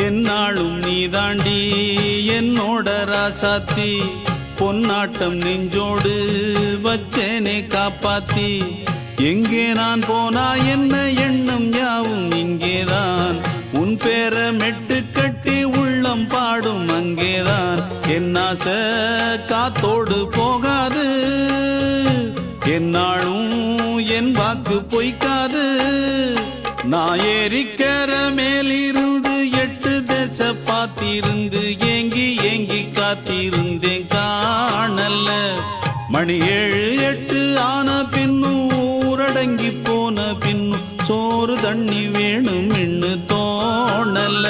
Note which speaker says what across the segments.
Speaker 1: என்னாலும் நீதாண்டி என்னோட ராசாத்தி பொன்னாட்டம் நெஞ்சோடு வச்சேனே காப்பாத்தி எங்கே நான் போனா என்ன எண்ணம் யாவும் இங்கேதான் உன் பேர மெட்டு கட்டி உள்ளம் பாடும் அங்கேதான் என் ஆசை காத்தோடு போகாது என்னாலும் என் வாக்கு பொய்க்காது நான் ஏறிக்கர மேலிருந்து 8 தேச பார்த்திருந்து ஏங்கி ஏங்கி காத்திருந்தேன் காணல்ல மணி 7 8 ஆன பின்னும் ஊரடங்கி போன பின்னும் சோறு தண்ணி வேணும் இன்னு தோணல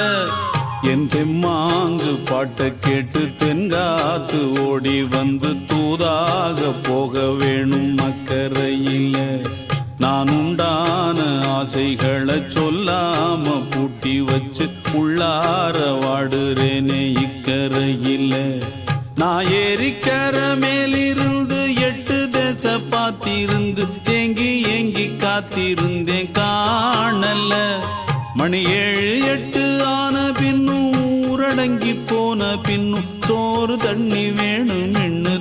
Speaker 1: என் தெம்மாங்கு பாட்டை கேட்டு தென்காத்து ஓடி வந்து தூதாக போக வேணும் அக்கறையில நான் உண்டான ஆசைகளை சொல்லாம பூட்டி வச்சு உள்ளார வாடுறேனே இக்கரையில நான் ஏறிக்கர மேலிருந்து 8 தேச பார்த்திருந்து ஏங்கி ஏங்கி காத்திருந்தேன் காணல மணி 7 8 ஆன பின்னும் ஊரடங்கி போன பின்னும் சோறு தண்ணி வேணும் இன்னு